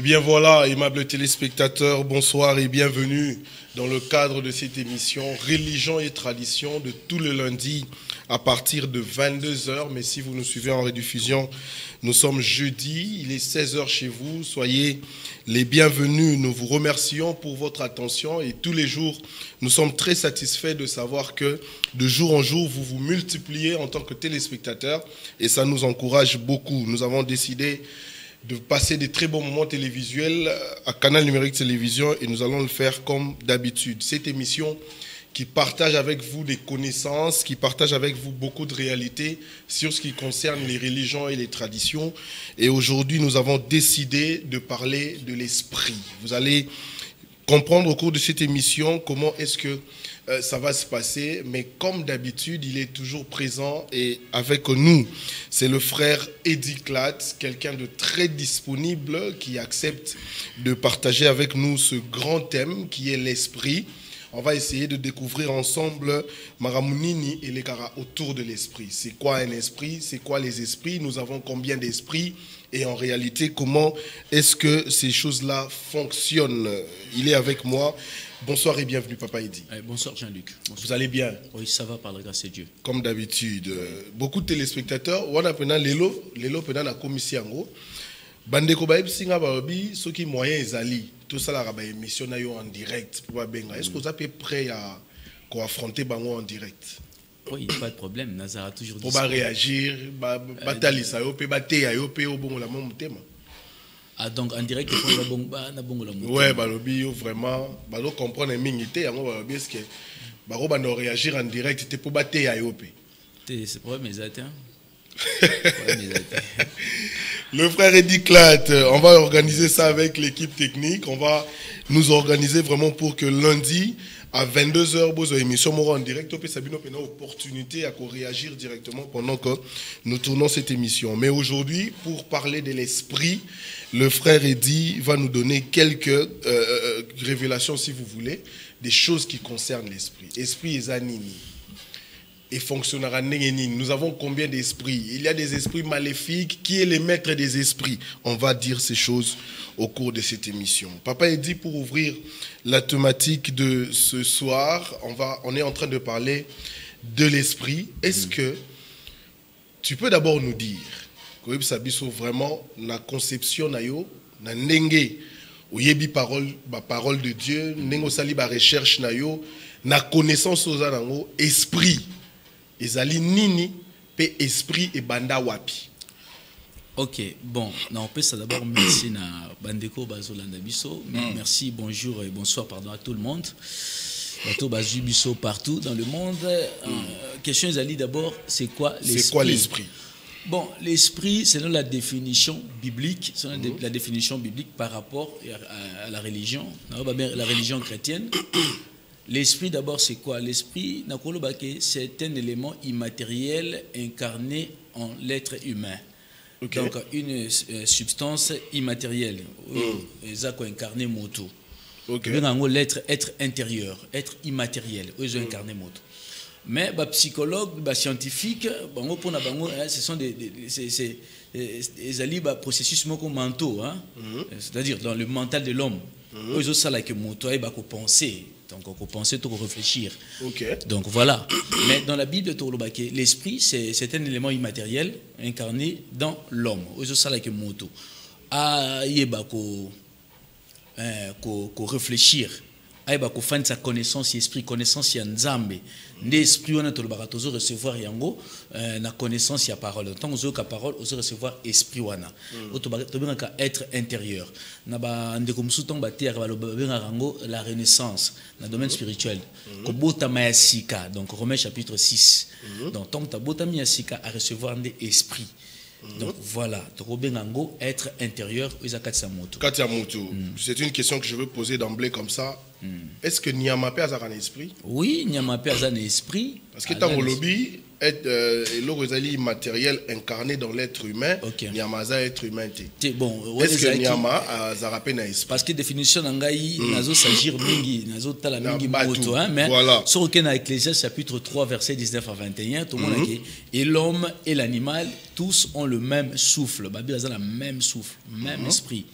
bien voilà, aimables téléspectateurs, bonsoir et bienvenue dans le cadre de cette émission Religion et Tradition de tous les lundis à partir de 22 h. Mais si vous nous suivez en rediffusion, nous sommes jeudi, il est 16 h chez vous. Soyez les bienvenus. Nous vous remercions pour votre attention et tous les jours, nous sommes très satisfaits de savoir que de jour en jour, vous vous multipliez en tant que téléspectateurs et ça nous encourage beaucoup. Nous avons décidé de passer des très bons moments télévisuels à Canal Numérique Télévision et nous allons le faire comme d'habitude. Cette émission qui partage avec vous des connaissances, qui partage avec vous beaucoup de réalités sur ce qui concerne les religions et les traditions. Et aujourd'hui, nous avons décidé de parler de l'esprit. Vous allez comprendre au cours de cette émission comment est-ce que ça va se passer, mais comme d'habitude, il est toujours présent et avec nous, c'est le frère Eddie Clat, quelqu'un de très disponible qui accepte de partager avec nous ce grand thème qui est l'esprit. On va essayer de découvrir ensemble Maramunini et les Kara autour de l'esprit. C'est quoi un esprit? C'est quoi les esprits? Nous avons combien d'esprits? Et en réalité, comment est-ce que ces choses-là fonctionnent? Il est avec moi. Bonsoir et bienvenue, Papa Eddy. Bonsoir Jean-Luc. Vous allez bien? Oui, ça va par la grâce de Dieu. Comme d'habitude. Beaucoup de téléspectateurs, on a pendant l'élo pendant la commission. Bandeko ba singa ba bi soki moyen ezali tout ça la ba émission na yo en direct pour benga. Est-ce que vous êtes prêt à affronter bango en direct? Oui, pas de problème, Nazara toujours dit. Pour ba réagir, ba talisa yo pe ba te yo pe au bon la même thème. Ah donc en direct pour la bon na bon la moto. Ouais, ba lobi yo vraiment ba lo comprendre mingité yango ba bi est-ce que ba ro ba no réagir en direct te pour ba te yo pe. C'est problème mes atteints. Le frère Eddie Clat, on va organiser ça avec l'équipe technique. On va nous organiser vraiment pour que lundi à 22 h, vous avez émission en direct. On peut avoir une opportunité à réagir directement pendant que nous tournons cette émission. Mais aujourd'hui, pour parler de l'esprit, le frère Eddie va nous donner quelques révélations, si vous voulez, des choses qui concernent l'esprit. Esprit et zanini. Et fonctionnera. Nous avons combien d'esprits? Il y a des esprits maléfiques. Qui est le maître des esprits? On va dire ces choses au cours de cette émission. Papa Eddy, pour ouvrir la thématique de ce soir, on est en train de parler de l'esprit. Est-ce que tu peux d'abord nous dire, vraiment la conception nayo, na nenge, oyebi parole de Dieu, nengo sali ba recherche nayo, na connaissance aux anango, esprit. Ezali nini pe esprit et banda wapi. Ok, bon, on peut ça d'abord merci na bandeko bazolanda biso, merci, bonjour et bonsoir pardon à tout le monde. Bato bazu biso partout dans le monde. Question ezali d'abord, c'est quoi l'esprit? C'est quoi l'esprit? Bon, l'esprit, selon la définition biblique, la définition biblique par rapport à la religion, la religion chrétienne. L'esprit d'abord c'est quoi? L'esprit, c'est un élément immatériel incarné en l'être humain. Okay. Donc une substance immatérielle. Incarné moto. L'être intérieur, être immatériel. Incarné moto. Mais les psychologues, les scientifiques, ce sont des processus mentaux, hein? C'est-à-dire dans le mental de l'homme. Ils ont ça like moto, ils vont penser. Donc, on peut penser, on peut réfléchir. Okay. Donc, voilà. Mais dans la Bible, l'esprit, c'est un élément immatériel incarné dans l'homme. C'est ça like moto. Il faut réfléchir. Il faut faire sa connaissance, l'esprit, connaissance, il y a Nzambe. L'esprit, on a recevoir la connaissance, il y a parole. Tant que la parole, on recevoir l'esprit. On a être intérieur. On a la renaissance dans le domaine spirituel. Donc, Romains chapitre 6. Donc, tant que tu as à recevoir l'esprit. Donc voilà, être intérieur, c'est une question que je veux poser d'emblée comme ça. Est-ce que Nyamapé a un esprit? Oui, Nyamapé a un esprit. Parce que dans le lobby, l'organisation immatériel incarné dans l'être humain, Nyamaza être humain. Bon, est-ce que Nyama a un esprit? parce que définition n'angai nazo s'agir mingi, nazo tala mingi moto, hein, mais sur lequel dans Ecclésiaste chapitre 3 verset 19 à 21, tout le monde a dit, et l'homme et l'animal tous ont le même souffle. Babi a le même souffle, même esprit.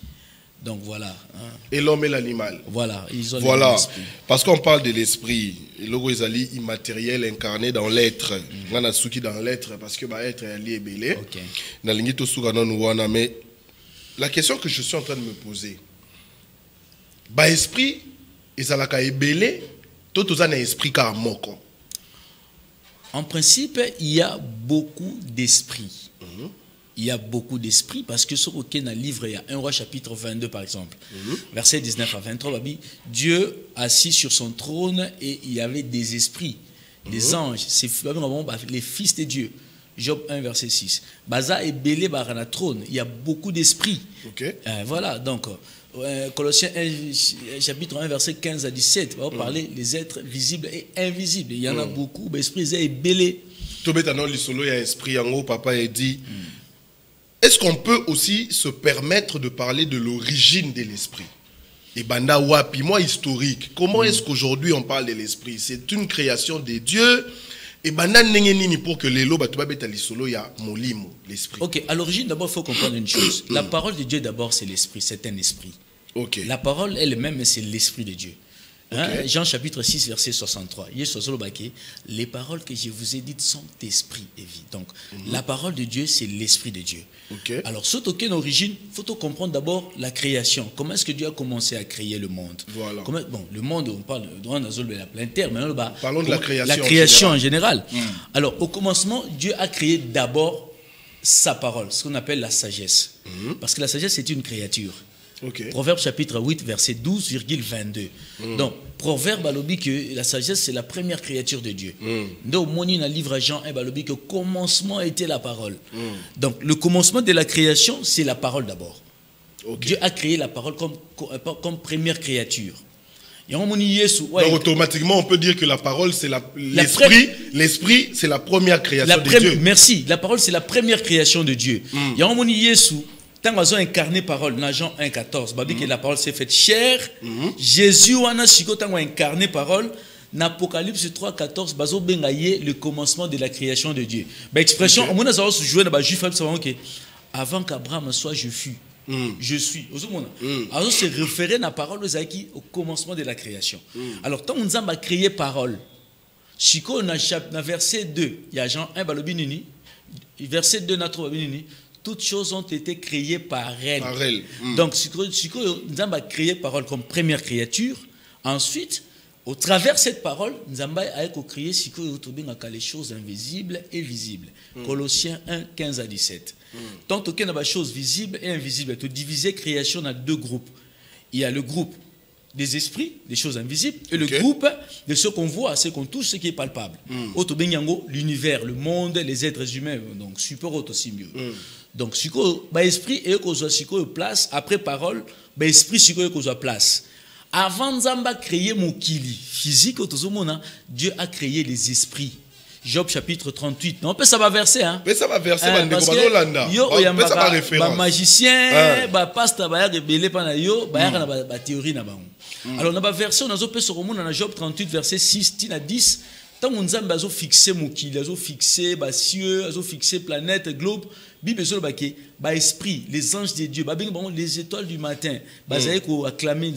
Donc voilà. Hein. Et l'homme et l'animal. Voilà, ils ont voilà. Parce qu'on parle de l'esprit. Logo ezali immatériel incarné dans l'être. On a souki dans l'être parce que être est lié belé. Mais la question que je suis en train de me poser, esprit ezalaka ebele, tout un esprit ka moko. En principe, il y a beaucoup d'esprits. Il y a beaucoup d'esprits parce que sur aucun livre, il y a 1 Roi chapitre 22 par exemple, verset 19 à 23, Dieu assis sur son trône et il y avait des esprits, des anges, c'est les fils de Dieu. Job 1 verset 6. Baza et Belé barana trône, il y a beaucoup d'esprits. Voilà, donc Colossiens 1, chapitre 1 verset 15 à 17, on va parler des êtres visibles et invisibles. Il y en a beaucoup, esprits et Belé. Tobetano lisolo ya esprit yango papa a dit. Est-ce qu'on peut aussi se permettre de parler de l'origine de l'esprit? Et banda wapi, moi historique. Comment est-ce qu'aujourd'hui on parle de l'esprit? C'est une création de Dieu. Et banda nengenini pour que les loba tuba beta lisolo ya molimo l'esprit. Ok, à l'origine d'abord il faut comprendre une chose. La parole de Dieu d'abord c'est l'esprit, c'est un esprit. Ok. La parole elle-même c'est l'esprit de Dieu. Hein? Jean chapitre 6 verset 63. Les paroles que je vous ai dites sont esprit et vie. Donc la parole de Dieu c'est l'esprit de Dieu. Alors surtout qu'une origine, il faut comprendre d'abord la création. Comment est-ce que Dieu a commencé à créer le monde? Voilà. Bon, le monde, on parle de la pleine terre, mais parlons de la création. La création en général. Alors au commencement, Dieu a créé d'abord sa parole, ce qu'on appelle la sagesse. Parce que la sagesse c'est une créature. Proverbe chapitre 8 verset 12,22. Donc Proverbe balobi que la sagesse c'est la première créature de Dieu. Donc moni na livre Jean 1 balobi que commencement était la parole. Donc le commencement de la création c'est la parole d'abord. Dieu a créé la parole comme première créature. Donc automatiquement on peut dire que la parole c'est l'esprit. L'esprit c'est la première création de Dieu. Merci. La parole c'est la première création de Dieu. Tant qu'ils ont incarné parole, dans Jean 1,14, que la parole s'est faite chair, Jésus a incarné parole, dans Apocalypse 3,14, le commencement de la création de Dieu. L'expression, on a joué dans les Juifs, avant qu'Abraham soit, je fus. Je suis. Alors, c'est référé à la parole au commencement de la création. Alors, tant qu'on a créé parole, dans verset 2, il y a Jean 1, verset 2, toutes choses ont été créées par elle. Donc, si nous avons créé parole comme première créature, ensuite, au travers de cette parole, nous avons créé les choses invisibles et visibles. Colossiens 1, 15 à 17. Tant qu'il y a des choses visibles et invisibles, tu diviser création dans deux groupes. Il y a le groupe des esprits, des choses invisibles, et le groupe de ce qu'on voit, ce qu'on touche, ce qui est palpable. L'univers, le monde, les êtres humains, donc super aussi mieux. Donc, si l'esprit est qu'on place, après parole, l'esprit est qu'on place. Avant de créer mon kili physique, Dieu a créé les esprits. Job chapitre 38. Non, ça va verser, hein. Mais ça va verser, parce que y a un magicien, pasteur, rebelle pendant yo, ba théorie na ba. Alors on a verser, on a zo sur dans Job 38 verset 6 à 10. Tant on a fixé mon kili, a fixé cieux, a fixé planète, globe. Bible ba esprit, les anges de Dieu, les étoiles du matin, acclamer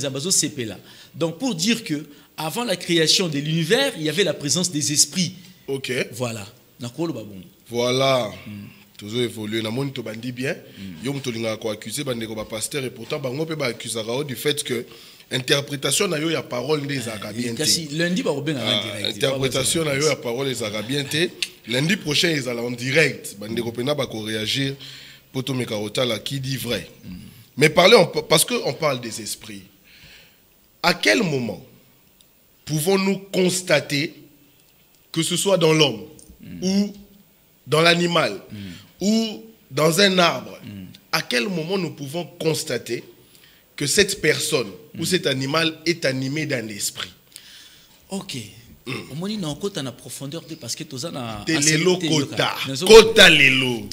donc pour dire que avant la création de l'univers, il y avait la présence des esprits. Voilà. Voilà. Toujours évolué. Na moni to bandi bien. Yo mutolinga ko accuser bandeko ba pasteur et pourtant bango pe ba accusera du fait que interprétation na yo ya parole des arabiens. Lundi ba robenga en direct. Interprétation na yo ya parole des arabiens. Lundi prochain ils allaient en direct. Bandeko pena ba ko réagir poto mekarota la qui dit vrai. Mais parce que on parle des esprits. À quel moment pouvons-nous constater que ce soit dans l'homme ou dans l'animal ou dans un arbre, à quel moment nous pouvons constater que cette personne ou cet animal est animé d'un esprit? Ok. On dit non, côté en profondeur parce que tous na kota lelo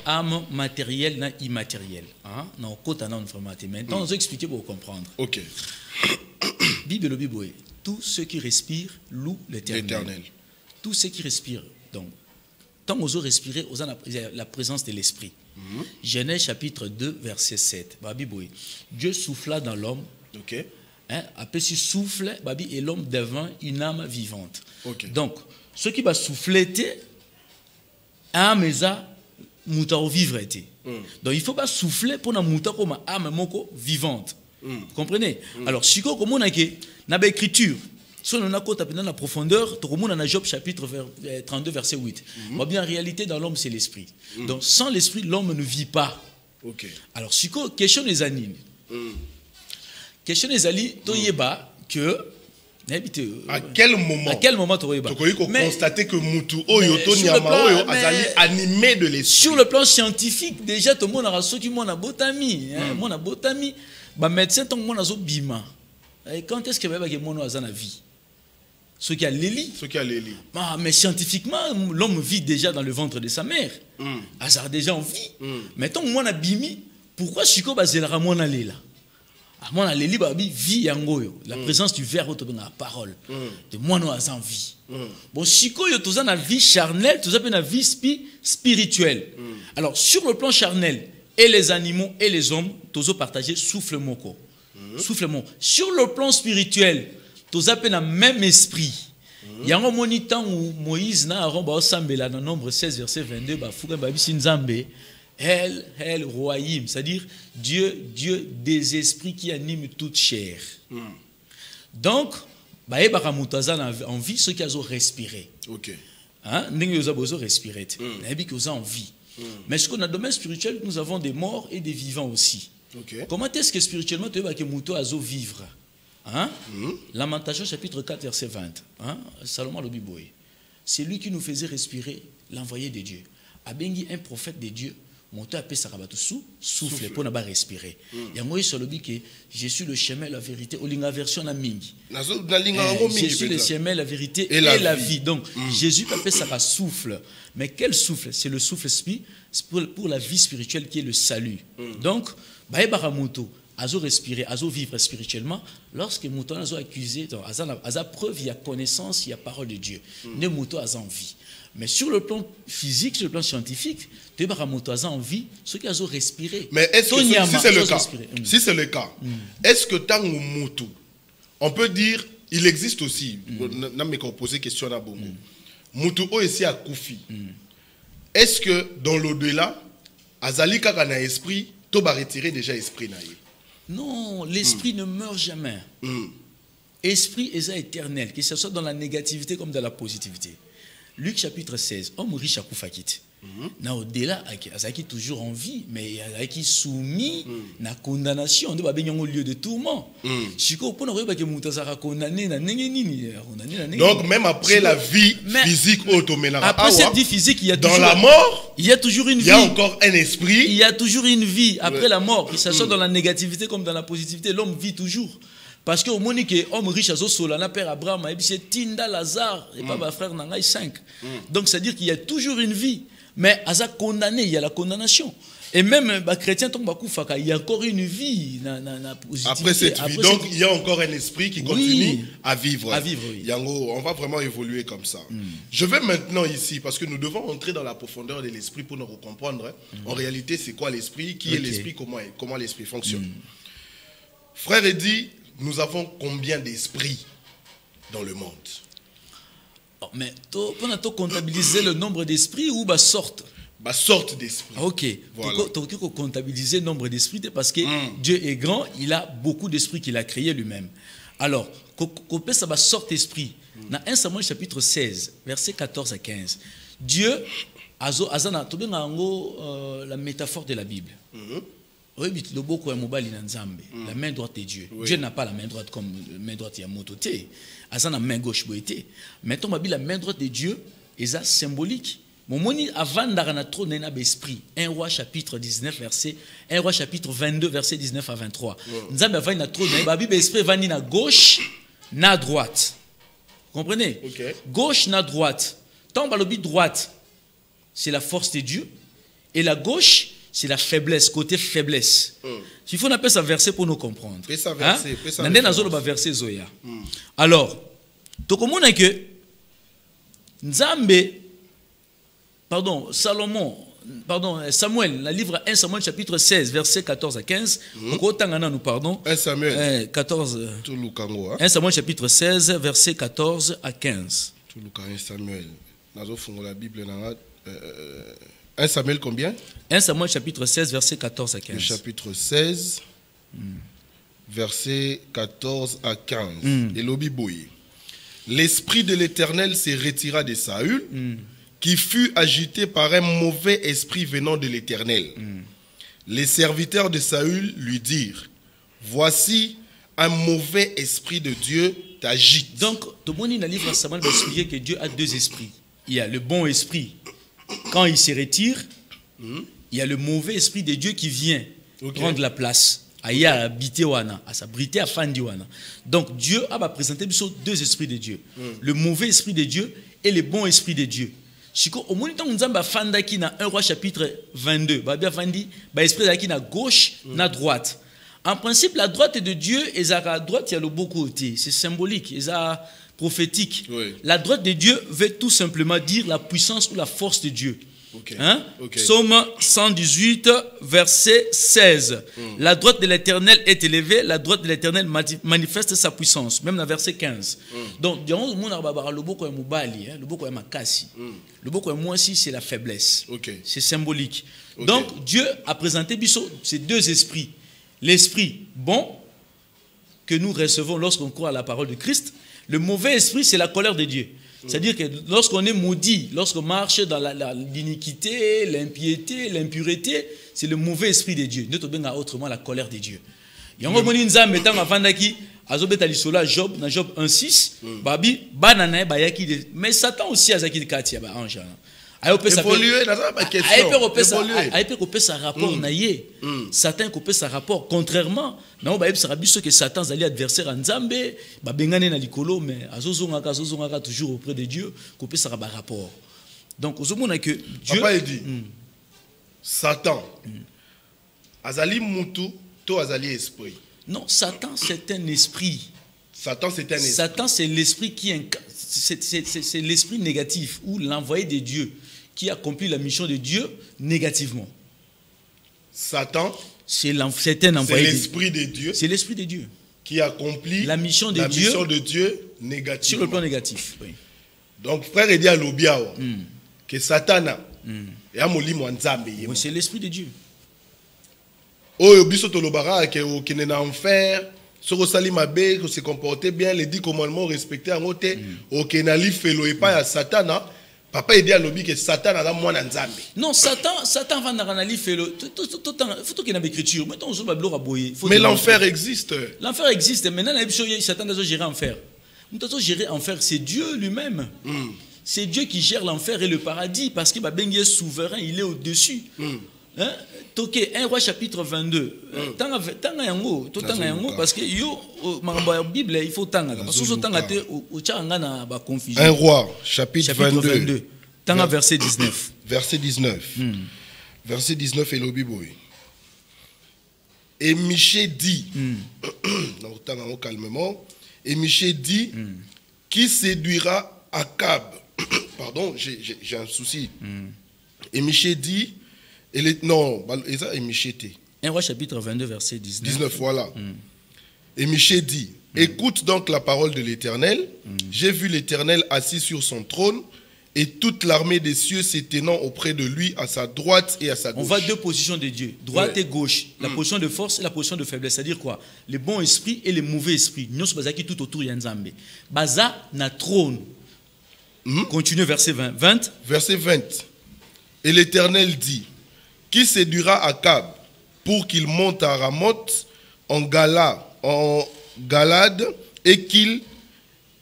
âme matérielle na immatérielle. Non, côté na vraiment. Maintenant, on va expliquer pour comprendre. Ok. Bible tout ce qui respire loue l'Éternel. Tout ce qui respire. Donc, tant que vous respirez, vous avez la présence de l'esprit. Genèse chapitre 2, verset 7. Dieu souffla dans l'homme. Ok. Après ce souffle, et l'homme devint une âme vivante. Okay. Donc, ce qui va souffler, âme et mouta vivre. Donc, il ne faut pas souffler pour na mouta comme âme moko vivante. Vous comprenez? Alors, si vous avez une écriture, si on a dans la profondeur, tout le monde a Job chapitre 32, verset 8. En réalité, dans l'homme, c'est l'esprit. Donc, sans l'esprit, l'homme ne vit pas. Okay. Alors, si vous question les animes, question des alliés, que à quel moment tu as constaté que Moutou Oyoto Niama Azali animé de l'esprit? Sur le plan scientifique, déjà tout le monde a reçu mon abotami, mon abotami, médecin tout le monde a bima. Quand est-ce que mon a la vie? Ce qui a l'éli. Mais scientifiquement, l'homme vit déjà dans le ventre de sa mère. Azar déjà en vie. Mais tant que mon a bimi, pourquoi Chico Bazelara mon allé là? La présence du verbe dans la parole de moi nous en vie. Bon, si tu as une vie charnelle, tu as une vie spirituelle. Alors, sur le plan charnel, et les animaux et les hommes, tu as partagé souffle moko. Souffle moko. Sur le plan spirituel, tu as le même esprit. Il y a un moment où Moïse n'a pas dans Nombre 16, verset 22, El Royim, c'est-à-dire Dieu des esprits qui animent toute chair. Donc, en vie, ceux qui ont respiré. Ok. Nous avons respiré. Nous avons en vie. Mais ce qu'on a dans le domaine spirituel, nous avons des morts et des vivants aussi. Okay. Comment est-ce que spirituellement tu veux que Mouto a vivre? Lamentation chapitre 4, verset 20. Salomon le Biboy. C'est lui qui nous faisait respirer, l'envoyé de Dieu. Abengi, un prophète de Dieu. Monter à Pesarabatu souffle pour ne pas respirer. Il y a moi sur le dit que je suis le chemin, la vérité. Au linga version na mingi. Je suis le chemin, la vérité et la vie. Donc Jésus appelle ça souffle. Mais quel souffle? C'est le souffle pour la vie spirituelle qui est le salut. Donc baïbara moto, azo respirer, azo vivre spirituellement. Lorsque moto azo accusé, aza preuve, il y a connaissance, il y a parole de Dieu. Ne moto aza en vie. Mais sur le plan physique, sur le plan scientifique, tu as envie, ceux qui ont respiré. Mais est-ce que si c'est le cas, est-ce que tant Moutou, on peut dire, il existe aussi, n'a pas posé question à Bomo, Moutou aussi à Koufi. Est-ce que dans l'au-delà, Azali Kakana esprit, tu vas retirer déjà esprit naïe? Non, l'esprit ne meurt jamais. Esprit est éternel, que ce soit dans la négativité comme dans la positivité. Luc chapitre 16, homme riche à Koufakit. Au-delà, il toujours en vie, mais il est soumis à la condamnation. Il y a un lieu de tourment. Donc, même après la vie physique, après cette vie physique, il y a dans la mort, il y a toujours une vie. Il y a encore un esprit. Il y a toujours une vie après la mort. Que ce soit dans la négativité comme dans la positivité, l'homme vit toujours. Parce que au moment que homme riche a solana père Abraham et c'est Tinda Lazare et pas ma frère Nangai 5. Donc c'est à dire qu'il y a toujours une vie, mais à ça condamné, il y a la condamnation. Et même les chrétiens il y a encore une vie après cette vie. Donc il y a encore un esprit qui continue à vivre. Oui. Yango, on va vraiment évoluer comme ça. Je vais maintenant ici parce que nous devons entrer dans la profondeur de l'esprit pour nous comprendre. En réalité, c'est quoi l'esprit, qui est l'esprit, comment l'esprit fonctionne. Frère Eddy, nous avons combien d'esprits dans le monde? Mais on a comptabilisé le nombre d'esprits ou sorte? Sorte d'esprit. Ok. Voilà. Tu peux comptabiliser le nombre d'esprits parce que Dieu est grand, il a beaucoup d'esprits qu'il a créé lui-même. Alors, quand ça va sorte d'esprit, dans 1 Samuel chapitre 16, versets 14 à 15, Dieu a la métaphore de la Bible. La main droite de Dieu. Dieu n'a pas la main droite comme la main droite de Yamototé. Azan la main gauche boité. Mettons la main droite de Dieu est symbolique. Momoni avant d'arana trône n'a esprit. 1 roi chapitre 19 verset 1 roi chapitre 22 verset 19 à 23. Nzambe avant na trône na Bible esprit va ni na gauche na droite. Comprenez? Gauche na droite. Tant balobi droite c'est la force de Dieu et la gauche c'est la faiblesse, côté faiblesse. Il faut appeler ça verset pour nous comprendre. Verset Zoya. Alors, tout le monde est que Nzambe Samuel, le livre 1 Samuel chapitre 16, versets 14 à 15. 1 Samuel 14. 1 Samuel chapitre 16, versets 14 à 15. 1 Samuel. La Bible 1 Samuel combien? 1 Samuel chapitre 16, versets 14 à 15. Le chapitre 16, versets 14 à 15. Et l'Obiboui. L'esprit de l'Éternel se retira de Saül, qui fut agité par un mauvais esprit venant de l'Éternel. Les serviteurs de Saül lui dirent, voici un mauvais esprit de Dieu t'agite. Donc, tout le monde dans le livre de Samuel va expliquer que Dieu a deux esprits. Il y a le bon esprit. Quand il se retire, il y a le mauvais esprit de Dieu qui vient prendre la place. Il a habité wana, à s'abriter à Fandi wana. Donc Dieu a présenté deux esprits de Dieu. Le mauvais esprit de Dieu et le bon esprit de Dieu. Chiko, au moment où nous avons fanda qui na 1 roi chapitre 22, bien fandi, esprit qui na gauche, na droite. En principe, la droite de Dieu, et à droite il y a le beau côté, c'est symbolique, c'est prophétique. Oui. La droite de Dieu veut tout simplement dire la puissance ou la force de Dieu. Psaume 118, verset 16. La droite de l'Éternel est élevée, la droite de l'Éternel manifeste sa puissance. Même dans verset 15. Donc, le boko est mobali, le boko est makasi. Le boko est moi aussi, c'est la faiblesse. C'est symbolique. Donc, Dieu a présenté ces deux esprits. L'esprit bon que nous recevons lorsqu'on croit à la parole de Christ. Le mauvais esprit, c'est la colère de Dieu. C'est-à-dire que lorsqu'on est maudit, lorsqu'on marche dans l'iniquité, l'impiété, l'impureté, c'est le mauvais esprit de Dieu. Nous avons autrement la colère de Dieu. Il y a un moment où nous avons Job, dans Job 1:6, mais Satan aussi a zaki de katia ba ange. Évoluer dans ma question. Sa rapport naie. Satan couper sa rapport contrairement na ba yebsa biso que Satan zali adversaire en Nzambe ba bengane na likolo mais azozonga toujours auprès de Dieu couper sa rapport. Donc ozomona que Dieu Papa dit Satan azali mutu to azali esprit. Non, Satan c'est un esprit. Satan c'est un esprit. Satan c'est l'esprit qui c'est l'esprit négatif ou l'envoyé de Dieu qui accomplit la mission de Dieu négativement. Satan, c'est l'esprit de Dieu. C'est l'esprit de Dieu qui accomplit la mission de Dieu négativement. Sur le plan négatif. Oui. Donc frère dit à l'obiao que Satan est oui, c'est l'esprit de Dieu. Oh biso tolobara que na enfer. Se se comporter bien, les 10 commandements respectés en côté, okenali felo et pas à Satan. Papa il dit à l'obi que Satan a moins d'Nzambe. Non, Satan va dans li felo tout faut qu'il y ait une écriture. Maintenant on va boyer. Mais l'enfer existe. L'enfer existe. Maintenant Satan doit gérer l'enfer. Nous devons gérer l'enfer, c'est Dieu lui-même. C'est Dieu qui gère l'enfer et le paradis parce qu'il est souverain, il est au-dessus. Hein? Toké 1 roi chapitre 22. Tanga yango, parce que yo la Bible il faut tanga parce que tanga te o tanga na ba confusion. 1 roi chapitre 22. Tanga verset 19. Verset 19. Verset 19 et l'obiboy. Et Michée dit non tanga calmement et Michée dit qui séduira Akab. Pardon, j'ai un souci. Et Michée dit non, et Michée. 1 roi chapitre 22 verset 19. 19 voilà. Et Michée dit écoute donc la parole de l'Éternel. J'ai vu l'Éternel assis sur son trône et toute l'armée des cieux s'étendant auprès de lui à sa droite et à sa gauche. On voit deux positions de Dieu, droite et gauche. La position de force et la position de faiblesse. C'est-à-dire quoi? Le bon esprit et le mauvais esprit. Nous sommes qui tout autour de Nzambe. Baza na trône. Continue verset 20. Verset 20. Et l'Éternel dit qui séduira Akab pour qu'il monte à Ramoth en Galade et qu'il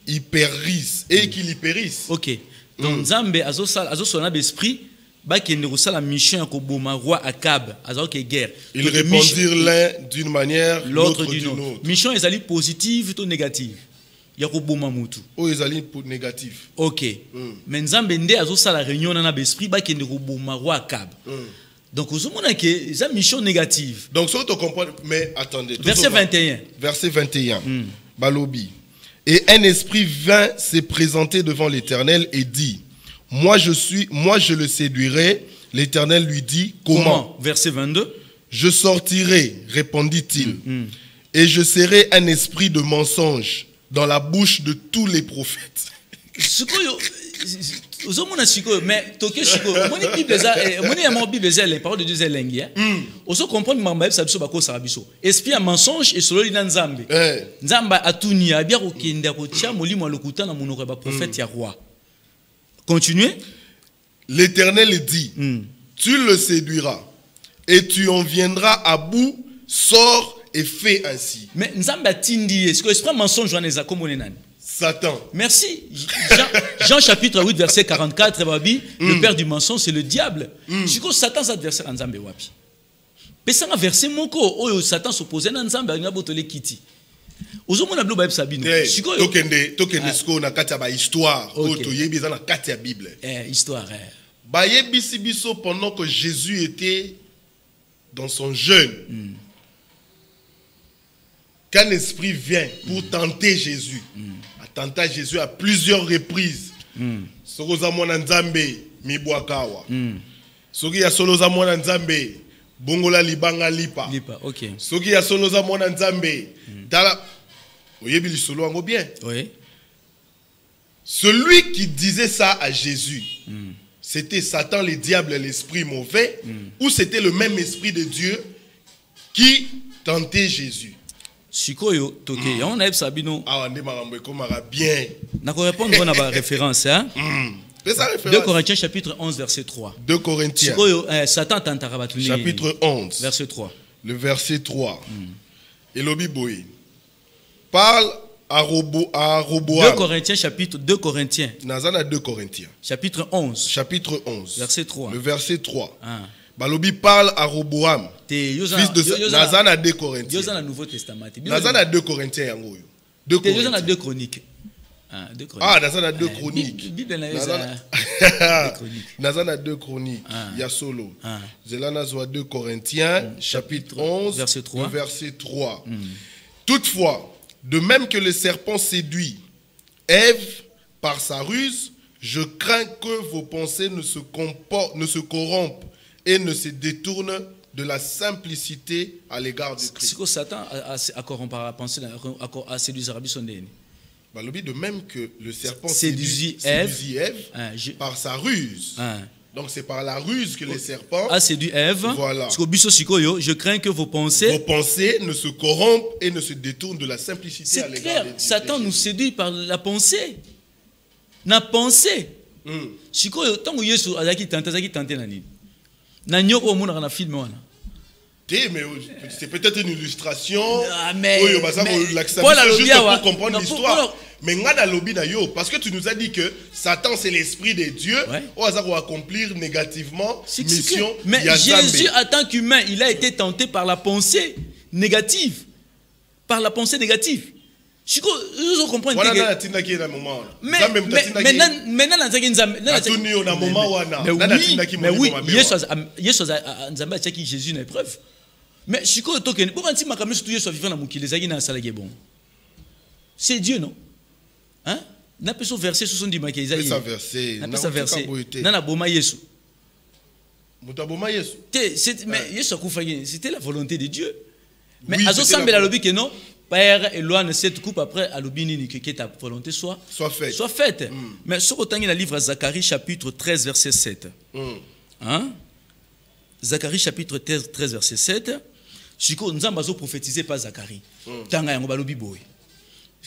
y périsse. Ok. Donc Nzambe azosona l'esprit bakende kosala mission ko boma roi Akab azoke guerre. Ils répondirent l'un d'une manière l'autre d'une autre. Mission ezali positive ou négative? Ya ko boma mutu. Oh ezali négatif. Ok. Mais Nzambe nde azosala réunion na l'esprit bakende ko boma roi Akab. Donc, vous avez une mission négative. Donc, ça, tu comprends. Mais attendez. Verset 21. Verset 21. Balobi. Et un esprit vint se présenter devant l'Éternel et dit moi je le séduirai. L'Éternel lui dit, comment? Verset 22. Je sortirai, répondit-il, et je serai un esprit de mensonge dans la bouche de tous les prophètes. Mais toke shiko, moni Bible za, moni ya Bible za, les paroles de Dieu c'est lengi. Oso comprendre mamba ça biso bako sarabiso. Esprit à mensonge et solo lina nzambe. Nzamba atuni abia ko kenda ko tia molimo lokuta na monoko ba prophète ya roi. Continuez. L'Éternel dit, tu le séduiras et tu en viendras à bout, sors et fais ainsi. Mais nzamba tindi, est-ce que esprit mensonge on est comme on est nani? Satan. Merci. Jean chapitre 8 verset 44 le père du mensonge c'est le diable. Siko Satan ça verset en nzambe wapi. Pesa un verset moko oyo Satan s'opposait na nzambe nga botole kiti. Ozomona blo ba sabino. Siko tokende sko na kati ya ba histoire oto yebi za na kati ya Bible. Histoire. Ba yebisi biso pendant que Jésus était dans son jeûne. Qu'un esprit vient pour tenter Jésus. A tenté Jésus à plusieurs reprises. Sokoza mwana nzambe mibwakawa. Soki ya soloza mwana nzambe bongola libanga lipa. OK. Soki ya soloza mwana nzambe tala oyebi lisolo ango bien. Oui. Celui qui disait ça à Jésus, c'était Satan, le diable, l'esprit mauvais, ou c'était le même esprit de Dieu qui tentait Jésus. Sikoyo toke on a sabino ande marambo komara bien na ko répondre on a ba référence hein 2 Corinthiens chapitre 11 verset 3. 2 Corinthiens Sikoyo Satan tantara batuni chapitre 11 verset 3. Le verset 3. Elobi boy parle à Roboam. 2 Corinthiens chapitre 2 Corinthiens. Nazana 2 Corinthiens chapitre 11 verset 3. Le verset 3. Balobi parle à Roboam, fils de Nazana 2 Corinthiens. Dans le Nouveau Testament. Nazana 2 Corinthiens yango. 2 Corinthiens. Nazana 2 Chroniques. Nazana 2 Chroniques. Nazana 2 Chroniques. Ya solo. Zelana zwa 2 Corinthiens chapitre 11 verset 3. Verset 3. Toutefois, de même que le serpent séduit Ève par sa ruse, je crains que vos pensées ne se corrompent et ne se détourne de la simplicité à l'égard de Christ. Si Satan a corrompu la pensée, a séduit Rabbi Sondéni. De même que le serpent séduit Ève par sa ruse. Donc c'est par la ruse que le serpent a séduit Ève. Voilà. Je crains que vos pensées ne se corrompent et ne se détournent de la simplicité à l'égard de Christ. Satan nous séduit par la pensée. La pensée. Sikoyo tango Yesu azaki tenté nani. Mais c'est peut-être une illustration. Mais juste pour comprendre l'histoire. Mais parce que tu nous as dit que Satan c'est l'esprit de Dieu. On va accomplir négativement mission. Mais Jésus en tant qu'humain, il a été tenté par la pensée négative. Par la pensée négative. Je comprends. Mais oui, Jésus n'est preuve. Mais c'est Dieu, non? Hein? N'a pas verset 70 c'était la volonté de Dieu. Mais non. Père éloigne cette coupe après à l'obéni que ta volonté soit faite. Mais sur autant il y a le livre Zacharie chapitre 13 verset 7. Hein? Zacharie chapitre 13 verset 7. Siko nzamba zo prophétiser pas Zacharie. Tanga yango balobi boy.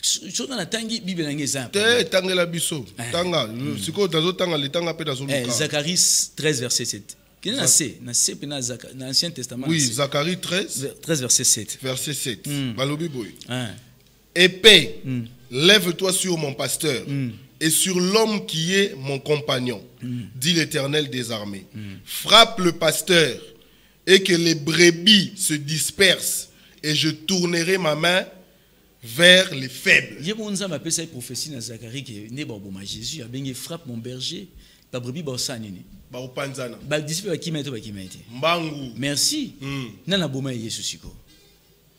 Siko na tangi Bible na ngeza. Tanga la biso. Tanga siko dazo tanga le tanga pe dazo luka. Zacharie 13 verset 7. L'Ancien Testament. Oui, Zacharie 13 verset 7. Verset 7. Balobi boy. Épée, lève-toi sur mon pasteur et sur l'homme qui est mon compagnon, dit l'Éternel des armées. Frappe le pasteur et que les brebis se dispersent et je tournerai ma main vers les faibles. Prophétie dans Zacharie qui est Jésus a frappe mon berger. Merci. Nana boma Yesu siko.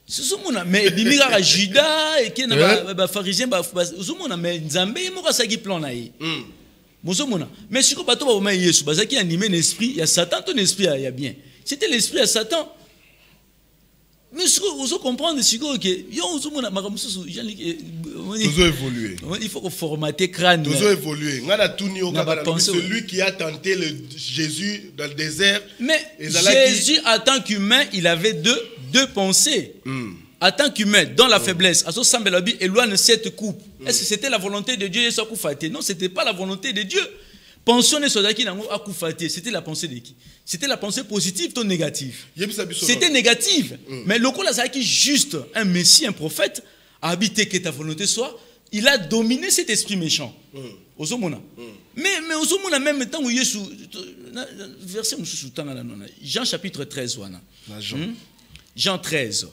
Suzumuna mais bimika Juda et qui na ba pharisien ba uzumuna mais Nzambe mo ka saki plan na yi. Mais si on bateau ba Yesu, parce qu'il animé l'esprit, il y a Satan, ton esprit il y a bien. C'était l'esprit à Satan. Mais vous comprendre que il faut formater crâne. Celui qui a tenté Jésus dans le désert. Mais Jésus, en tant qu'humain, il avait deux pensées. En tant qu'humain, dans la faiblesse, éloigne cette coupe. Est-ce que c'était la volonté de Dieu? Non, ce n'était pas la volonté de Dieu. C'était la pensée de qui? C'était la pensée positive ou négative? C'était négative. Mais le coup là, c'est juste un messie, un prophète, a habité que ta volonté soit, il a dominé cet esprit méchant. Mais au même temps où Jésus, verset Jean chapitre 13, Jean 13.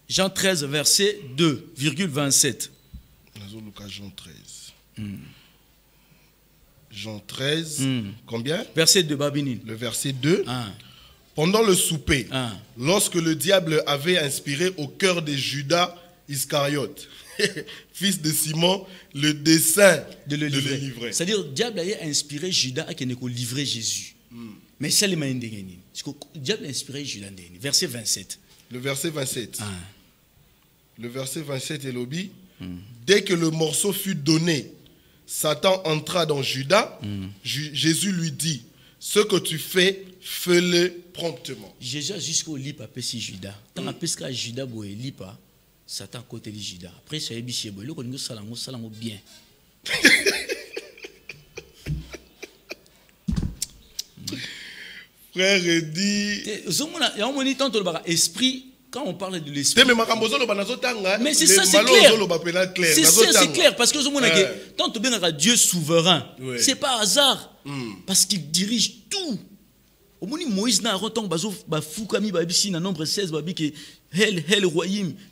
Jean 13, verset 2,27. Jean 13. Jean 13, combien? Verset 2, Babinine. Le verset 2. Pendant le souper, lorsque le diable avait inspiré au cœur de Judas Iscariote, fils de Simon, le dessein de le livrer. C'est-à-dire, le diable a inspiré Judas à livrer Jésus. Mais c'est le diable a inspiré Judas. Verset 27. Le verset 27. Le verset 27 est l'obi. Dès que le morceau fut donné, Satan entra dans Judas. Jésus lui dit, ce que tu fais, fais-le promptement. Jésus a jusqu'au lit papé si Judas. Tant que Judas boye lipa, Satan côté de Judas. Après ça est boye, le qu'on salango bien. Frère dit. Esprit. Quand on parle de l'esprit. Mais c'est ça, c'est clair. C'est clair. Parce que tant que bien Dieu souverain, c'est pas hasard. Parce qu'il dirige tout. Au moment où Moïse n'a pas nombre 16,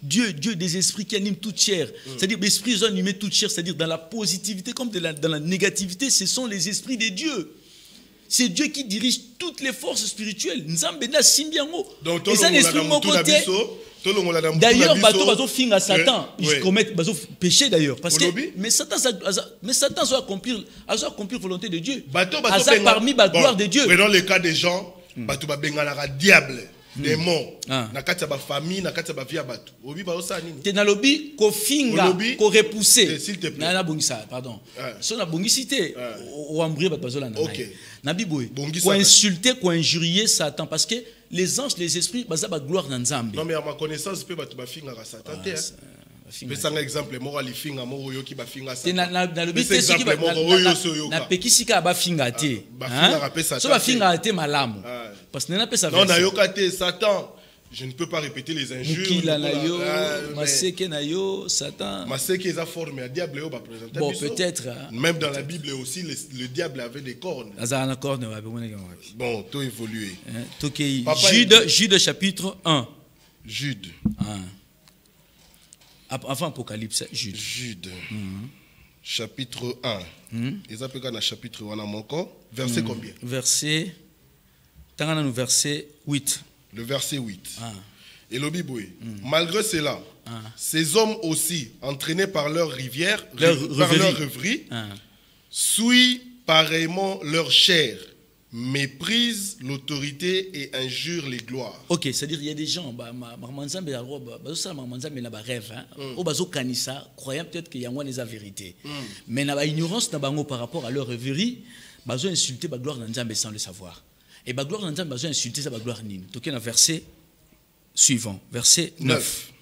Dieu des esprits qui animent toute chair. C'est-à-dire les esprits animés toute chair, c'est-à-dire dans la positivité comme dans la négativité, ce sont les esprits de Dieu. C'est Dieu qui dirige toutes les forces spirituelles. Donc, et ça, l'esprit de mon côté. D'ailleurs, bateau finga Satan. Ils commettent péché d'ailleurs. Parce que mais Satan doit accomplir la volonté de Dieu. Parmi la gloire de Dieu. Dans le cas des gens, bateau va bengalera diable. Démon, nakati ba famille, nakati ba vie bateau. Obi ba osa nini? Te na lobi ko finga, ko repousser. S'il te plaît. Na bongisa, pardon. So na bongisité, o ambrie ba bazola na. OK. Na biboy. Ko insulter, ko injurier Satan parce que les anges, les esprits, baza ba gloire na Nzambe. Non mais à ma connaissance, peut bato ba finga ka Satan te. Mais ça un exemple moi ali finga mo yo ki ba finga Satan. Na lobi te ce qui ba na pekisika ba finga te. So ba finga te malamu. Parce que non, na Satan, je ne peux pas répéter les injures. Satan. Maseke est formé à diable. Bon, peut-être. Même dans la Bible aussi, le diable avait des cornes. Bon, tout évolué. Jude chapitre 1. Jude. Avant Apocalypse, Jude. Jude. Chapitre 1. Ils appellent dans chapitre 1 à mon corps. Verset combien? Verset 8. Le verset 8. Et le Bible, malgré cela, ces hommes aussi, entraînés par leur rivière, par leur rêverie, suivent pareillement leur chair, méprisent l'autorité et injurent les gloires. Ok, c'est-à-dire il y a des gens, croyant peut-être qu'il y a moins de vérité. Mais dans l'ignorance par rapport à leur rêverie, ils ont insulté la gloire de Nzambe sans le savoir. Et la gloire de Nzambe, ils ont insulté sa gloire nine. Donc, un verset suivant, verset 9.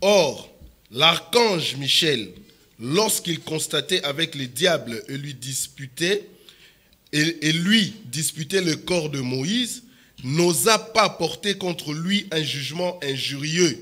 Or, l'archange Michel, lorsqu'il constatait avec les diables et lui disputait le corps de Moïse, n'osa pas porter contre lui un jugement injurieux,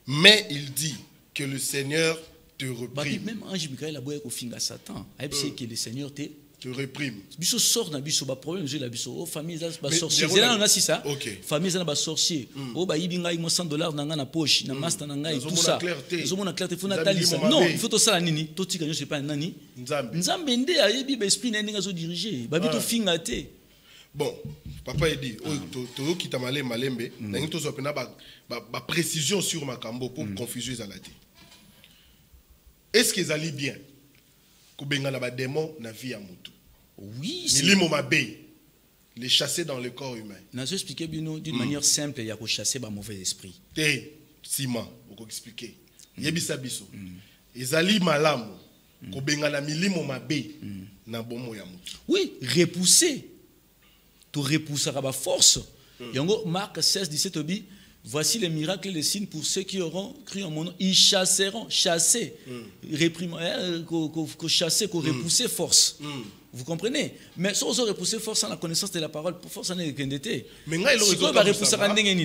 mais il dit que le Seigneur te reprime. Même ange Michael a beau être Satan, que le Seigneur te réprime. Biso sort na biso ba problème j'ai la biso famille za ba sorcier. C'est là on a si ça. Famille za ba sorcier. O ba yibinga i $100 na nga na poche na master na ngai tout ça. Zo mona clarté faut natali ça. Non, il faut to sala nini, to tika je sais pas nani. Nzambe ndé ayebi ba esprit na ndinga zo diriger. Ba bito finga te. Bon, papa il dit to kita malembe na ngi to so pena ba précision sur makambo pour confusion ezalati. Est-ce qu'ils allaient bien? kobenga ba démon na vie ya mutu. Oui, milimo mabe, les chasser dans le corps humain. N'a expliqué d'une manière simple, il y a que chasser ba mauvais esprit. Te sima, oko expliquer. Yebisa biso. Ezali malamu kobenga na milimo mabe na bomo ya mutu. Oui, repousser. Tu repousseras ba force. Yango Marc 16 17 obi. Voici les miracles et les signes pour ceux qui auront cru en mon nom. Ils chasseront, chasser, réprimer, chasser, repousser force. Vous comprenez? Mais si on repousser force sans la connaissance de la parole, force en est qu'endetté. Mais si on va repousser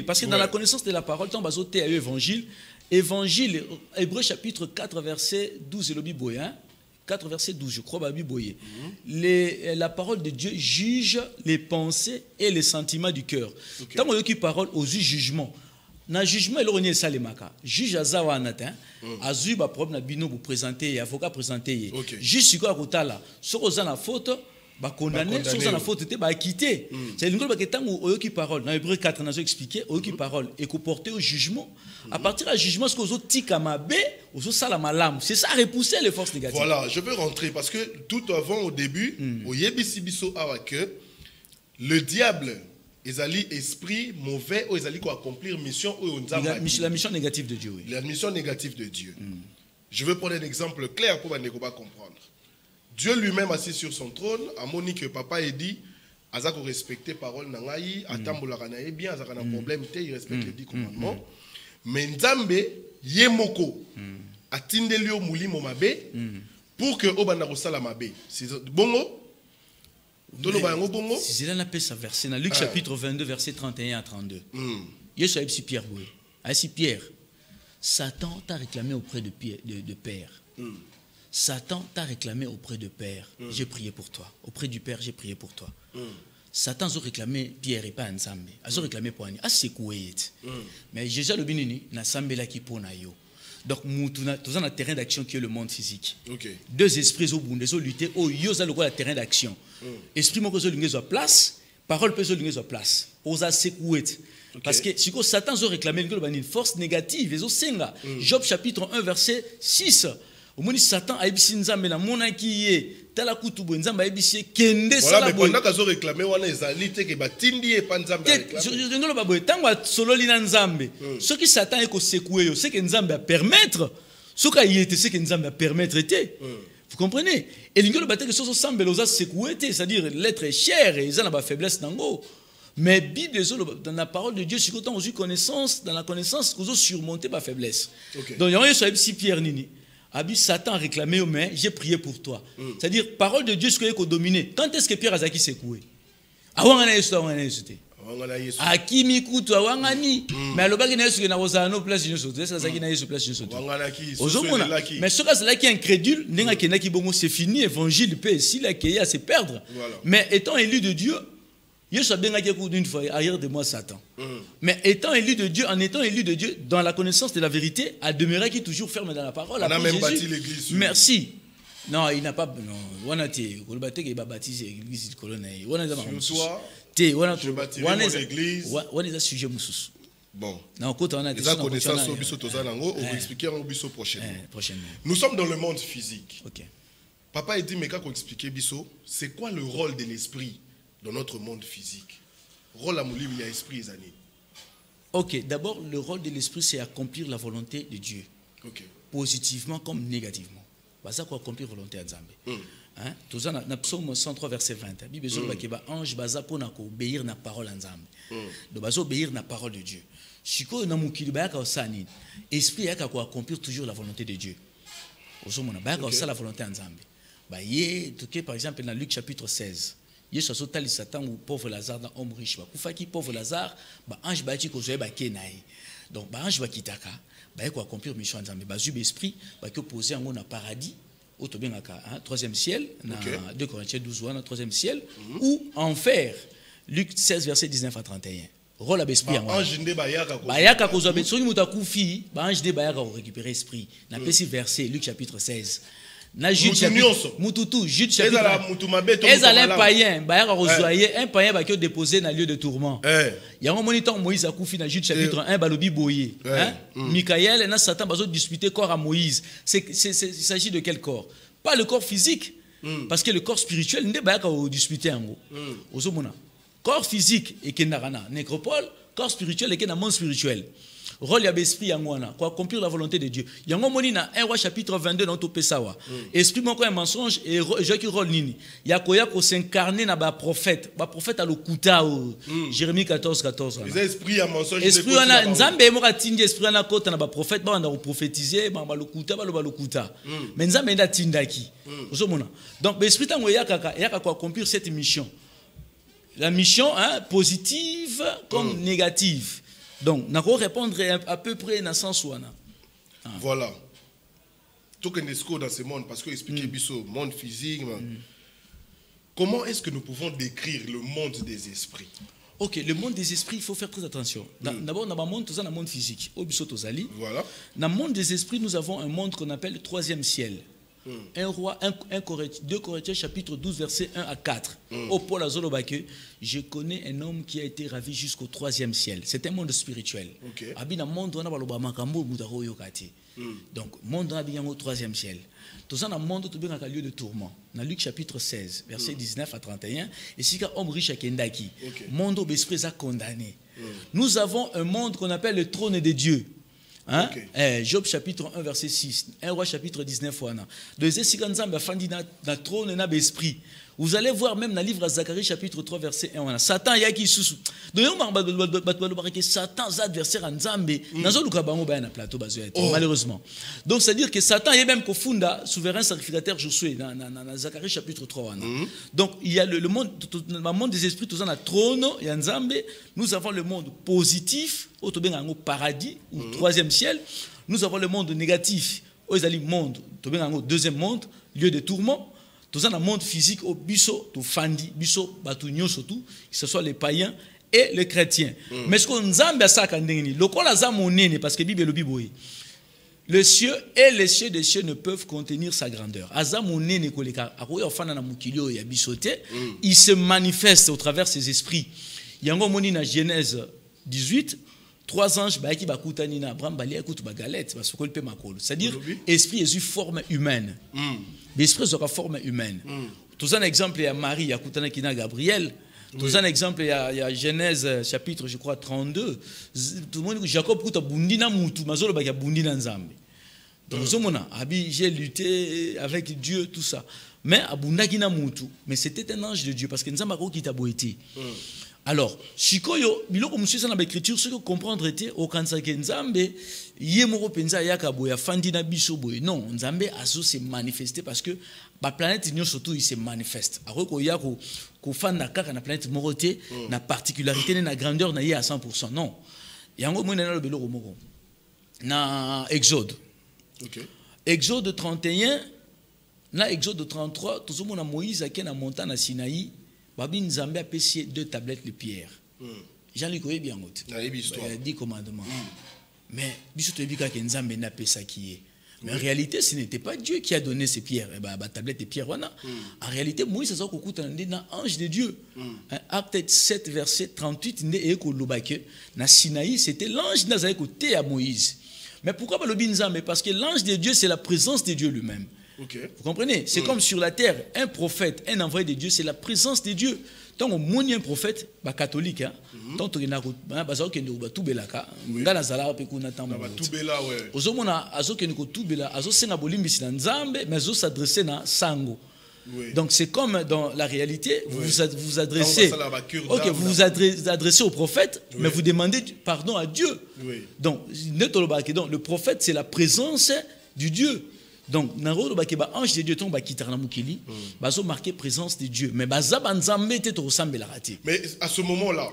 parce que dans la connaissance de la parole, on va sauter à l'évangile. Évangile, Hébreu chapitre 4, verset 12, et le Bible, 4 verset 12, je crois, la parole de Dieu juge les pensées et les sentiments du cœur. Tant qu'on a parole aux jugements. Na jugement il renie ça les maka juge azawa natin azu ba problème na bino vous présenter avocat présenter juge siko akotala soko za na faute ba condamner soko za na faute te ba quitter c'est l'ingolo ba ketango oyoki parole dans Hébreu 4 nazo expliquer oyoki parole et ko porter au jugement à partir du jugement ce que ozo tika mabe ozo sala malam c'est ça repousser les forces négatives. Voilà, je veux rentrer parce que tout avant au début oyebisi biso awa que le diable ezali esprit mauvais ou ezali ko accomplir mission ou la mission négative de Dieu. Oui. La mission négative de Dieu. Je veux prendre un exemple clair pour ne pas comprendre. Dieu lui-même assis sur son trône a moni que papa a dit azako respecter parole nangai atambola na ye bien azaka na problème te il respecte les 10 commandements mais nzambe yemoko atindeli o mulimo mabe pour que obanda ko sala mabe. C'est bongo. C'est là sa verset dans Luc chapitre 22 verset 31 à 32. Yesu a dit Pierre oui. A dit Pierre, Satan t'a réclamé auprès de Père. Satan t'a réclamé auprès de Père. J'ai prié pour toi. Auprès du Père, j'ai prié pour toi. Satan a réclamé Pierre et pas Nzambe. A réclamé pour Ani. A secoué. Mais Jésus le binini na sambe la ki pona yo. Donc, nous avons un terrain d'action qui est le monde physique. Deux esprits au bout, ils ont lutté, ils ont le terrain d'action. Esprit mon ils ont place, parole peut ils ont place. Ils ont secoué. Parce que si Satan a réclamé une force négative, ils ont senga. Job chapitre 1 verset 6. Au moins Satan a ebisi nzambe na monaki ye tala kutubo nzambe a ebisi kende sala boy. Voilà, mais pendant réclamé wana ezali te ke batindi e pa nzambe réclamer. Ngolo ba boy tango sololi na nzambe. Ce qui Satan eko secouer yo, c'est que nzambe a permettre. Ce qui yete c'est que nzambe a permettre été. Vous comprenez? Et l'ingolo ba te que so semble oza secouer te, c'est-à-dire l'être est cher et ils ont ba faiblesse nango. Mais Bible dans la parole de Dieu, si autant on a connaissance, dans la connaissance qu'on a surmonté ma faiblesse. Donc il y a un si Pierre Nini. Abi Satan a réclamé aux mains, j'ai prié pour toi. C'est-à-dire, parole de Dieu, ce qu'il faut dominer. Quand est-ce que Pierre Azaki s'est coué? Awangana yesu, awangana yesu te. Akimi kutu awangani. Mais alors baki na yesu na wozano place yesu. Est-ce que Azaki na yesu place yesu te? Ozomona. Mais ce cas là qui est incrédule, nenga kenaki bongo c'est fini, évangile peut s'il a qu'il y a se perdre. Mais étant élu de Dieu, Yesu a bien gagné d'une fois ailleurs de moi Satan. Mais étant élu de Dieu, en étant élu de Dieu, dans la connaissance de la vérité, a demeuré qui toujours ferme dans la parole. On a même bâti l'église. Merci. Non, il n'a pas. Non, on a été. On a bâti l'église de Colonne. On a je bâtirai mon église. On est à sujet moussous. Bon. Non, quand on a des connaissances au biso tozanango, on va expliquer au biso prochainement. Nous sommes dans le monde physique. OK. Papa a dit mais quand on expliquer biso, c'est quoi le rôle de l'esprit dans notre monde physique? Rôle à Mouli, il y a esprit et années. Ok, d'abord, le rôle de l'esprit, c'est accomplir la volonté de Dieu. Ok. Positivement comme négativement. Ça quoi accomplir la volonté de Zambé. Hein? Tout ça, dans Psaume 103, verset 20. La Bible dit que l'ange baza pour obéir à la parole de Zambé. Donc, baza obéir à la parole de Dieu. Si vous avez un esprit, il y a accomplir toujours la volonté de Dieu. Vous avez la volonté de Zambé. Par exemple, dans Luc chapitre 16. Yesu asotali Satan ou pauvre Lazare dans homme riche ba kufaki pauvre Lazare ba ange ba ti ko zoye ba kenaï donc ba ange ba kitaka ba ko accomplir mission nzambe ba zu esprit ba ko poser en na paradis au to bengaka troisième ciel na 2 Corinthiens 12 na troisième ciel ou enfer Luc 16 verset 19 à 31 rôle l'esprit en ange nde ba yaka ko zo soki mutakufi ba ange nde ba yaka ko récupérer esprit na pesi verset Luc chapitre 16 na Jude chapitre mututu Jude chapitre un païen un païen va déposer dans lieu de tourment il y a un moniteur Moïse a koufi dans Jude chapitre 1 balobi boyer hein Michaël et Satan bazo disputer corps à Moïse il s'agit de quel corps Pas le corps physique. Parce que le corps spirituel, n'est pas disputé en gros. Corps physique et kenarana, nécropole, corps spirituel et ken monde spirituel. Rôle ya esprit yangwana, quoi accomplir la volonté de Dieu. Yango monina 1 roi chapitre 22 dans to pesawa. Esprit mon un mensonge et je qui rôle nini. Yakoya ko s'incarner na ba prophète à lokuta Jérémie 14. Les esprits à mensonge. Esprit wana nzambe mo katindi esprit wana kota na ba prophète ba na prophétiser ba lokuta ba lokuta. Mais nzambe nda tindaki. Ozomona. Donc l'esprit tango yaka ko accomplir cette mission. La mission positive comme négative. Donc, nous allons répondre à peu près dans ce sens. Voilà. Tout que nous dans ce monde, parce que expliquer le monde physique. Comment est-ce que nous pouvons décrire le monde des esprits? Ok, le monde des esprits, il faut faire très attention. D'abord, dans le monde physique, voilà. Dans le monde des esprits, nous avons un monde qu'on appelle le troisième ciel. 2 Corinthiens chapitre 12 verset 1 à 4. Au Paul Azolobake, je connais un homme qui a été ravi jusqu'au troisième ciel. C'est un monde spirituel. Donc, monde au troisième ciel. Tout ça, dans le monde, tout un lieu de tourment. Dans Luc chapitre 16, verset 19 à 31. Et si homme riche à Kendaki, monde au esprit a condamné. Nous avons un monde qu'on appelle le trône de Dieu. Hein? Job chapitre 1 verset 6, 1 roi chapitre 19. Vous allez voir même dans le livre de Zacharie chapitre 3 verset 1. Satan y a qui sous. Satan est adversaire en Zambé. Malheureusement. Donc c'est à dire que Satan est même confunda souverain sacrificateur Josué dans Zacharie chapitre 3. Donc il y a le monde des esprits, tout ça, dans le trône, il y a Zambé. Nous avons le monde positif, au paradis, ou troisième ciel. Nous avons le monde négatif, au monde, deuxième monde, lieu de tourment. Tout ça dans le monde physique, au biso, tout fandi, biso, batunyo surtout, que ce soit les païens et les chrétiens. Mais ce qu'on a ça quand le col a monné parce que Bible le Bible. Le cieux et les cieux des cieux ne peuvent contenir sa grandeur. Azamonene koleka, akoya ofana na mukilio ya bisote, il se manifeste au travers ses esprits. Yango moni na Genèse 18. 3 anges qui bakutani na Abraham bali écoute ba galette parce que le pe makolo. C'est-à-dire esprit est une forme humaine. L'esprit est une forme humaine. Tout un exemple il y a Marie yakutana kina Gabriel. Tout un exemple il y a Genèse chapitre je crois 32. Tout le monde Jacob kuta bundina mutu mazolo ba ya bundina nzambe. Donc j'ai lutté avec Dieu tout ça. Mais abundaki na mutu, mais c'était un ange de Dieu parce que nzamba ko kita boité. Alors, sikoyo biloko mususa na l'écriture ce que comprendre était au kansake nzambe yemoko penza yaka boya fandi na biso boye. Non, nzambe aso se manifester parce que ba planète nyo surtout il se manifeste. Aroko yako ko fanda kaka na planète moroté na particularité na grandeur na ye à 100%. Non. Yango mona na biloko moko. Na Exode. OK. Exode 31 na Exode 33 tout mona Moïse a na montagne na Sinaï. Babi Nzambe a pêché 2 tablettes de pierre. Jean-Luc Oye bien goûté. Il a 10 commandements. Mais Bissoto Ebika que Nzambe n'a pas ça qui est. Mais en réalité, ce n'était pas Dieu qui a donné ces pierres. Tablette de pierre. En réalité, Moïse a dit un ange de Dieu. Acte 7, verset 38, na Sinaï, c'était l'ange qui a Moïse. Mais pourquoi pas le Nzambe? Parce que l'ange de Dieu, c'est la présence de Dieu lui-même. Okay. Vous comprenez? C'est comme sur la terre, un prophète, un envoyé de Dieu, c'est la présence de Dieu. Tant qu'on monte un prophète, catholique, tant qu'on a tout belaka, ngana zala pe kuna tambo. Tout bela ouais. Ozomona azo ke niko tout bela, azo senga bolimbisi na nzambe, mais azo s'adresser na sango. Oui. Donc c'est comme dans la réalité, vous vous adressez, vous vous adressez au prophète, mais vous demandez pardon à Dieu. Oui. Donc le prophète c'est la présence du Dieu. Donc, ange de Dieu tombe à quitter mukili, bazo marqué présence de Dieu. Mais baza banzambe te to ressemble la raté. Mais à ce moment-là,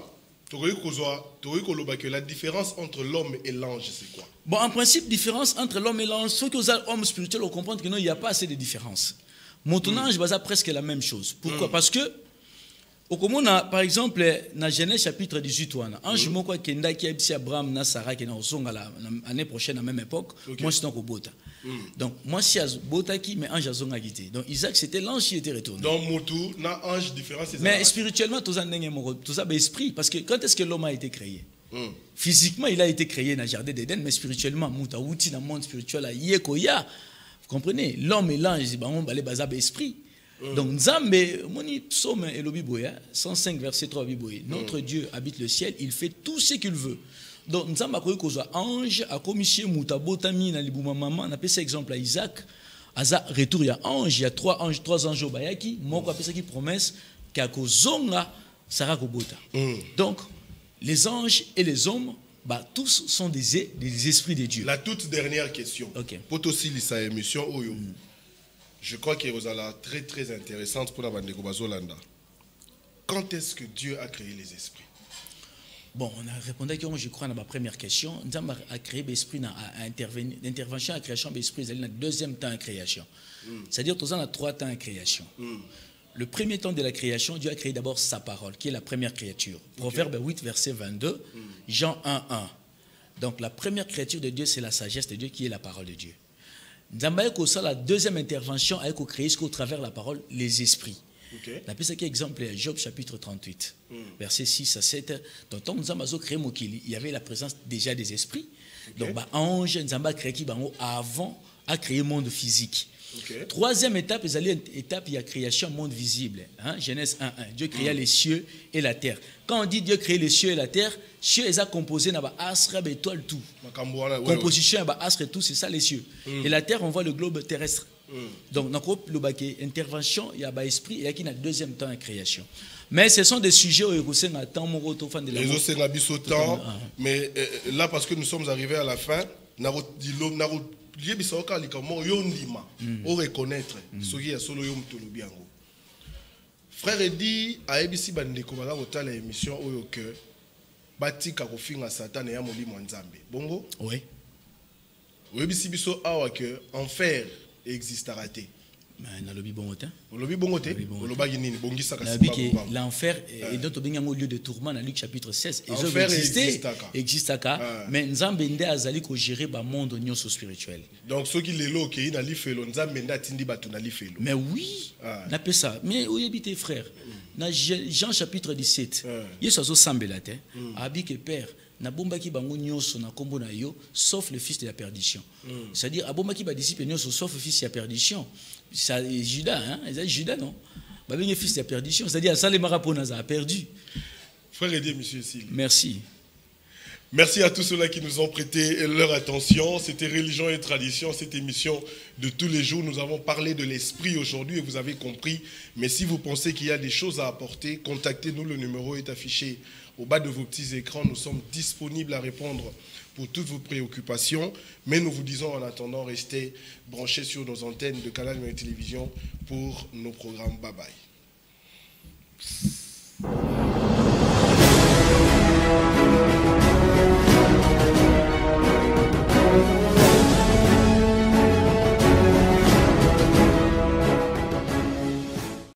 la différence entre l'homme et l'ange, c'est quoi? Bon, en principe, différence entre l'homme et l'ange, ceux qui ont homme spirituel, on comprend que non, il n'y a pas assez de différence. Mon ange baza presque la même chose. Pourquoi? Parce que par exemple, dans Genèse chapitre 18, ange moko kenda ki abisi Abraham na Sarah qui na osonga l'année prochaine à la même époque, moi c'est donc au bota. Donc moi si bota qui mais ange azonga quitté. Donc Isaac c'était l'ange qui était retourné. Donc motu na ange différent c'est ça. Mais spirituellement tout ça ndenge moko, tout ça esprit parce que quand est-ce que l'homme a été créé? Physiquement il a été créé dans le jardin d'Éden mais spirituellement muta outi dans le monde spirituel a yekoya. Vous comprenez? L'homme et l'ange, on va les baser esprit. Donc, Nzambe, moni psaume et le Biboya, 105 verset 3 Biboya. Notre Dieu habite le ciel, il fait tout ce qu'il veut. Donc, Nzambe a cru qu'aux ange, a commis Mouta Botami, na libouma maman, on a fait cet exemple à Isaac. Aza retour, il y a ange, il y a trois anges au Bayaki. Moko a fait qui promesse qu'à Kozonga, Sarah Kobota. Donc, les anges et les hommes, bah, tous sont des esprits de Dieu. La toute dernière question. Ok. Pour aussi lisa émission Oyo. Je crois qu'elle vous a très très intéressante pour la bande de Bazolanda. Quand est-ce que Dieu a créé les esprits? Bon, on a répondu que je crois dans ma première question. Nous avons créé l'esprit dans l'intervention à la création de l'esprit, c'est le deuxième temps à création. C'est-à-dire que nous avons 3 temps à création. Le premier temps de la création, Dieu a créé d'abord sa parole, qui est la première créature. Proverbe 8, verset 22, Jean 1, 1. Donc la première créature de Dieu, c'est la sagesse de Dieu, qui est la parole de Dieu. Nous avons ça, la deuxième intervention, avec créer au travers de la parole, les esprits. On appelle ça qui exemple à Job chapitre 38, verset 6 à 7. Donc, nous avons créé Mokili, il y avait la présence déjà des esprits. Donc, ange, nous avons créé qui avant à créer le monde physique. Troisième étape, il y a création monde visible. Genèse 1.1. Dieu créa les cieux et la terre. Quand on dit Dieu crée les cieux et la terre, cieux est composé dans astre et étoile tout. Composition astre et tout, c'est ça les cieux. Et la terre, on voit le globe terrestre. Donc, dans l'intervention, il y a l'esprit, il y a qui a deuxième temps de création. Mais ce sont des sujets où il y a temps, mais là, parce que nous sommes arrivés à la fin, reconnaître ce qui est solo yom tolobiango. Frère Eddy a ebisi bandeko bala otala émission oyo que batika kofinga Satan ya molimo nzambe. Bongo? Oui. Oyebisi biso awa que enfer existera te. Mais dans le Bibongote. L'enfer est d'autres bien au lieu de tourment dans Luc chapitre 16. L'enfer existe mais Nzambe nde azali ko gérer ba monde nyoso spirituel. Donc ceux qui les lo qui na lifelo Nzambe nda tindi batu na lifelo. Mais oui, n'a pas ça. Mais où habite frère? Dans Jean chapitre 17. Yesu azo sambela te. Abi que père na bomba ki bango nyoso na kombo na yo sauf le fils de la perdition. C'est-à-dire abomba ki ba disciple nyoso sauf le fils de la perdition. C'est Judas, hein? C'est Judas, non? Le fils de la perdition. C'est-à-dire, ça, les maraponas a perdu. Frère Eddy, monsieur Sil. Merci. Merci à tous ceux-là qui nous ont prêté leur attention. C'était Religion et Tradition, cette émission de tous les jours. Nous avons parlé de l'esprit aujourd'hui et vous avez compris. Mais si vous pensez qu'il y a des choses à apporter, contactez-nous. Le numéro est affiché au bas de vos petits écrans. Nous sommes disponibles à répondre pour toutes vos préoccupations. Mais nous vous disons en attendant, restez branchés sur nos antennes de Canal Télévision pour nos programmes. Bye bye.